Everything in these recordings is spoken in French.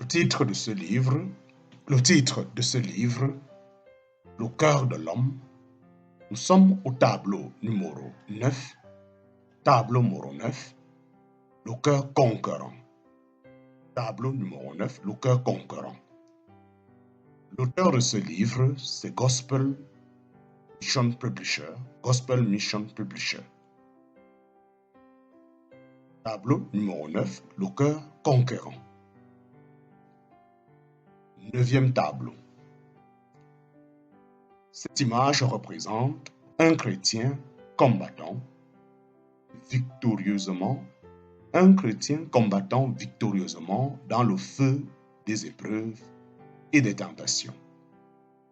titre de ce livre, le titre de ce livre, Le cœur de l'homme. Nous sommes au tableau numéro 9, tableau numéro 9, le cœur conquérant. Tableau numéro 9, le cœur conquérant. L'auteur de ce livre, c'est Gospel Mission Publisher. Gospel Mission Publisher. Tableau numéro 9, le cœur conquérant. 9e tableau. Cette image représente un chrétien combattant victorieusement, dans le feu des épreuves et des tentations.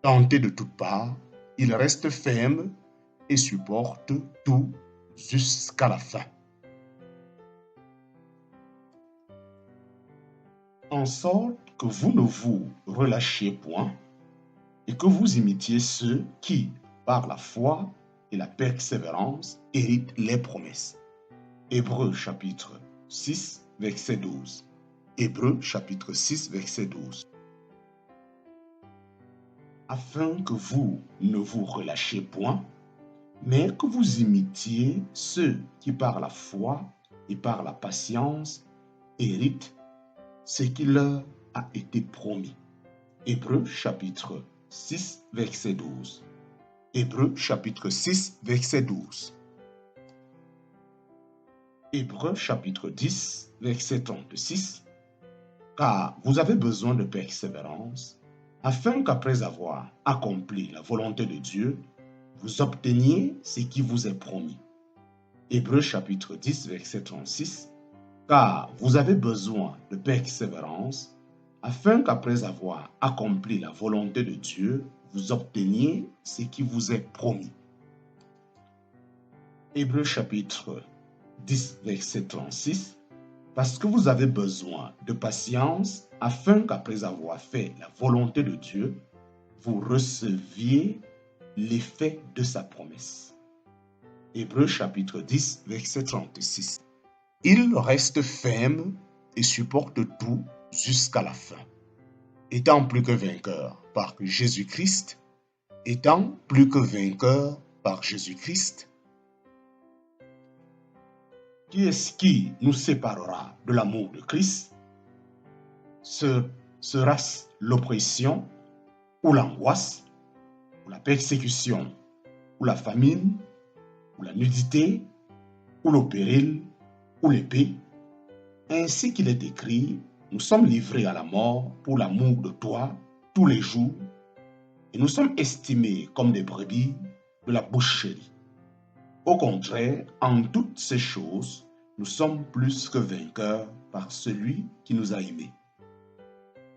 Tenté de toutes parts, il reste ferme et supporte tout jusqu'à la fin. En sorte que vous ne vous relâchiez point et que vous imitiez ceux qui, par la foi et la persévérance, héritent les promesses. Hébreux chapitre 6, verset 12. Hébreux chapitre 6, verset 12. Afin que vous ne vous relâchiez point, mais que vous imitiez ceux qui, par la foi et par la patience, héritent ce qui leur a été promis. Hébreux chapitre 6, verset 12. Hébreux chapitre 6, verset 12. Hébreux chapitre 10, verset 36. Car vous avez besoin de persévérance, afin qu'après avoir accompli la volonté de Dieu, vous obteniez ce qui vous est promis. Hébreux chapitre 10, verset 36. Car vous avez besoin de persévérance, afin qu'après avoir accompli la volonté de Dieu, vous obteniez ce qui vous est promis. Hébreux chapitre 10, verset 36. Parce que vous avez besoin de patience, afin qu'après avoir fait la volonté de Dieu, vous receviez l'effet de sa promesse. Hébreux chapitre 10, verset 36. Il reste ferme et supporte tout jusqu'à la fin, étant plus que vainqueur par Jésus-Christ, Qui est-ce qui nous séparera de l'amour de Christ? Sera-ce l'oppression ou l'angoisse, ou la persécution, ou la famine, ou la nudité, ou le péril, ou l'épée? Ainsi qu'il est écrit, nous sommes livrés à la mort pour l'amour de toi tous les jours, et nous sommes estimés comme des brebis de la boucherie. Au contraire, en toutes ces choses, nous sommes plus que vainqueurs par celui qui nous a aimés.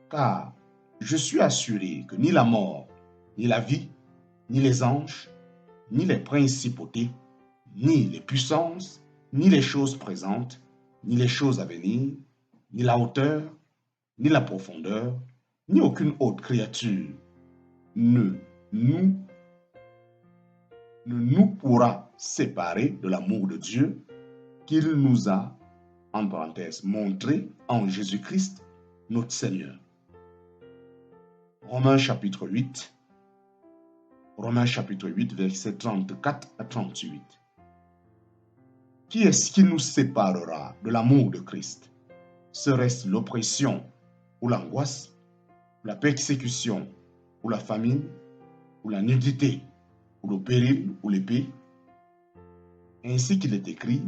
Car je suis assuré que ni la mort, ni la vie, ni les anges, ni les principautés, ni les puissances, ni les choses présentes, ni les choses à venir, ni la hauteur, ni la profondeur, ni aucune autre créature ne nous pourra séparer de l'amour de Dieu qu'il nous a, en parenthèse, montré en Jésus-Christ, notre Seigneur. Romains chapitre 8, versets 34 à 38. Qui est-ce qui nous séparera de l'amour de Christ? Serait-ce l'oppression ou l'angoisse, la persécution ou la famine, ou la nudité, ou le péril, ou l'épée? Ainsi qu'il est écrit,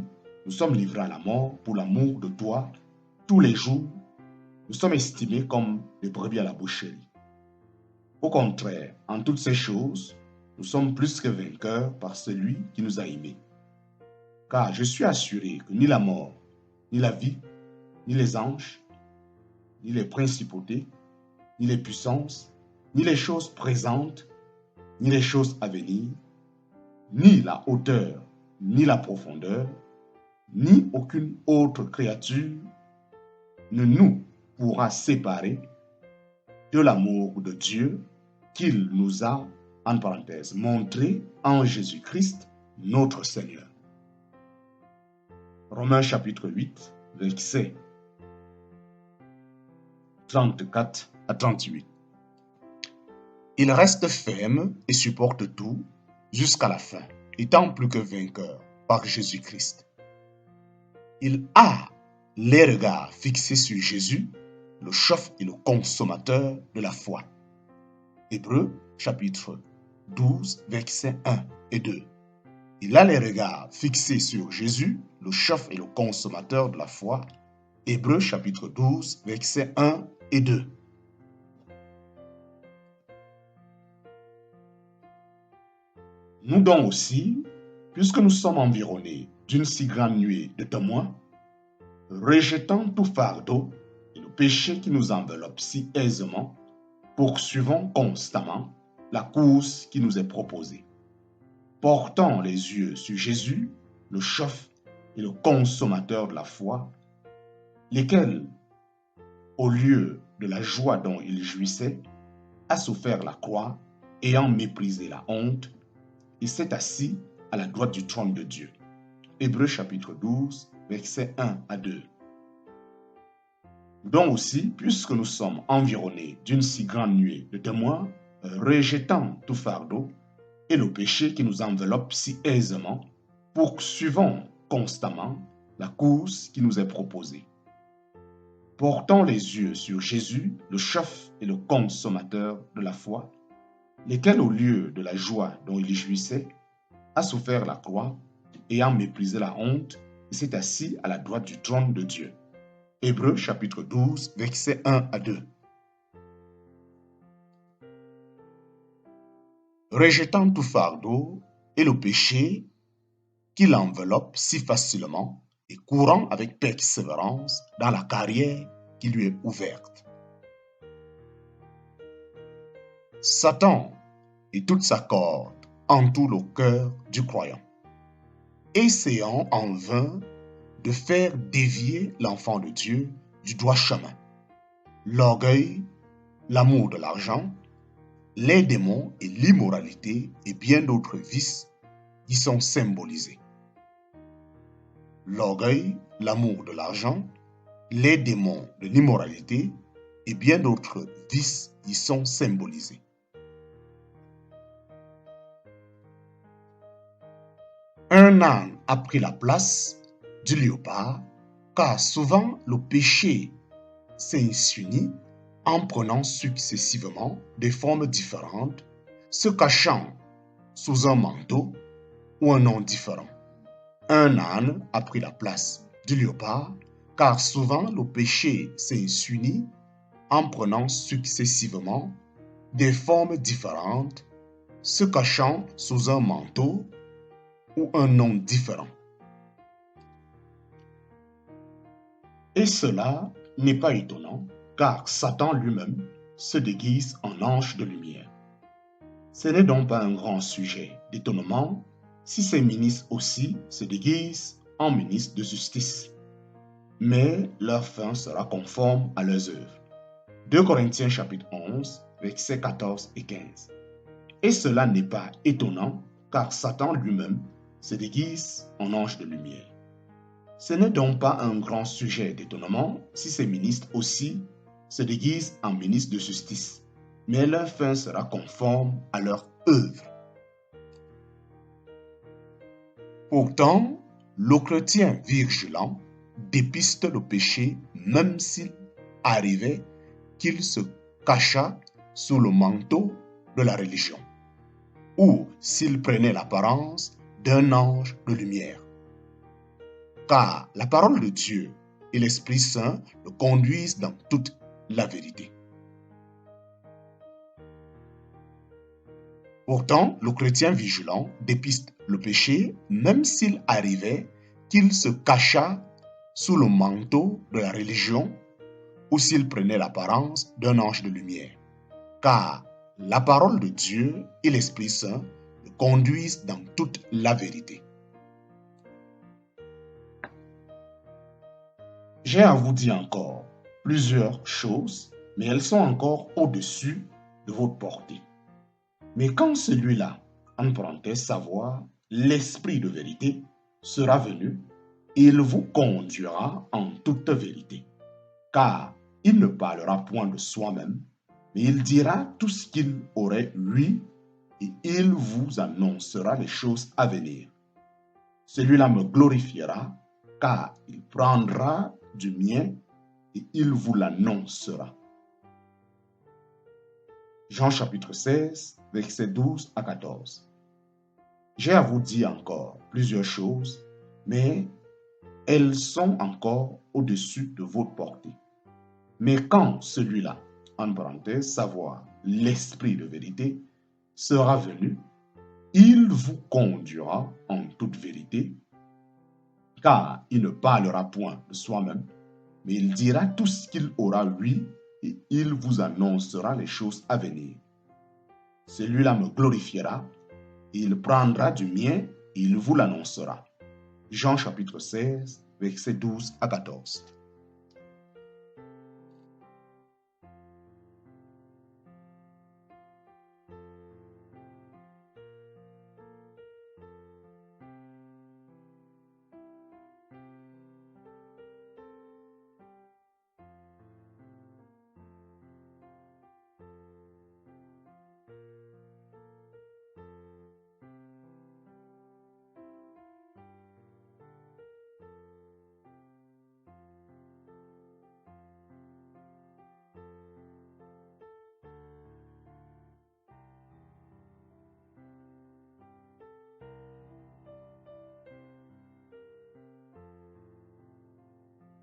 nous sommes livrés à la mort pour l'amour de toi tous les jours. Nous sommes estimés comme des brebis à la boucherie. Au contraire, en toutes ces choses, nous sommes plus que vainqueurs par celui qui nous a aimés. Car je suis assuré que ni la mort, ni la vie, ni les anges, ni les principautés, ni les puissances, ni les choses présentes, ni les choses à venir, ni la hauteur, ni la profondeur, ni aucune autre créature ne nous pourra séparer de l'amour de Dieu qu'il nous a, en parenthèse, montré en Jésus-Christ, notre Seigneur. Romains chapitre 8, verset 34 à 38. Il reste ferme et supporte tout jusqu'à la fin, étant plus que vainqueur par Jésus-Christ. Il a les regards fixés sur Jésus, le chef et le consommateur de la foi. Hébreux chapitre 12, versets 1 et 2. Il a les regards fixés sur Jésus, le chef et le consommateur de la foi. Hébreux chapitre 12, versets 1 et 2. Nous donc aussi, puisque nous sommes environnés d'une si grande nuée de témoins, rejetant tout fardeau et le péché qui nous enveloppe si aisément, poursuivons constamment la course qui nous est proposée. Portant les yeux sur Jésus, le chef et le consommateur de la foi, lesquels, au lieu de la joie dont il jouissait, a souffert la croix, ayant méprisé la honte, et s'est assis à la droite du trône de Dieu. Hébreux chapitre 12, versets 1 à 2. Donc aussi, puisque nous sommes environnés d'une si grande nuée de témoins, rejetant tout fardeau et le péché qui nous enveloppe si aisément, poursuivons constamment la course qui nous est proposée. Portons les yeux sur Jésus, le chef et le consommateur de la foi, lesquels, au lieu de la joie dont il jouissait, a souffert la croix, ayant méprisé la honte, et s'est assis à la droite du trône de Dieu. Hébreux chapitre 12, versets 1 à 2. Rejetant tout fardeau et le péché qui l'enveloppe si facilement et courant avec persévérance dans la carrière qui lui est ouverte. Satan et toute sa corde entourent le cœur du croyant, essayant en vain de faire dévier l'enfant de Dieu du droit chemin. L'orgueil, l'amour de l'argent, les démons et l'immoralité et bien d'autres vices y sont symbolisés. L'orgueil, l'amour de l'argent, les démons de l'immoralité et bien d'autres vices y sont symbolisés. Un âne a pris la place du léopard, car souvent le péché s'insinue en prenant successivement des formes différentes, se cachant sous un manteau ou un nom différent. Un âne a pris la place du léopard, car souvent le péché s'insinue en prenant successivement des formes différentes, se cachant sous un manteau ou un nom différent. Et cela n'est pas étonnant, car Satan lui-même se déguise en ange de lumière. Ce n'est donc pas un grand sujet d'étonnement si ces ministres aussi se déguisent en ministres de justice. Mais leur fin sera conforme à leurs œuvres. 2 Corinthiens chapitre 11, versets 14 et 15. Et cela n'est pas étonnant, car Satan lui-même se déguise en ange de lumière. Ce n'est donc pas un grand sujet d'étonnement si ces ministres aussi se déguisent en ministres de justice, mais leur fin sera conforme à leur œuvre. Pourtant, le chrétien vigilant dépiste le péché même s'il arrivait qu'il se cachât sous le manteau de la religion, ou s'il prenait l'apparence d'un ange de lumière. Car la parole de Dieu et l'Esprit Saint le conduisent dans toute la vérité. Pourtant, le chrétien vigilant dépiste le péché même s'il arrivait qu'il se cachât sous le manteau de la religion ou s'il prenait l'apparence d'un ange de lumière. Car la parole de Dieu et l'Esprit Saint le conduisent dans toute la vérité. J'ai à vous dire encore plusieurs choses, mais elles sont encore au-dessus de votre portée. Mais quand celui-là, en parenthèse, savoir l'esprit de vérité, sera venu, il vous conduira en toute vérité. Car Il ne parlera point de soi-même, mais il dira tout ce qu'il aurait ouï et il vous annoncera les choses à venir. Celui-là me glorifiera, car il prendra du mien et il vous l'annoncera. Jean chapitre 16, versets 12 à 14. J'ai à vous dire encore plusieurs choses, mais elles sont encore au-dessus de votre portée. Mais quand celui-là, en parenthèse, savoir l'esprit de vérité, sera venu, il vous conduira en toute vérité, car il ne parlera point de soi-même, mais il dira tout ce qu'il aura ouï et il vous annoncera les choses à venir. Celui-là me glorifiera, et il prendra du mien et il vous l'annoncera. Jean chapitre 16, versets 12 à 14.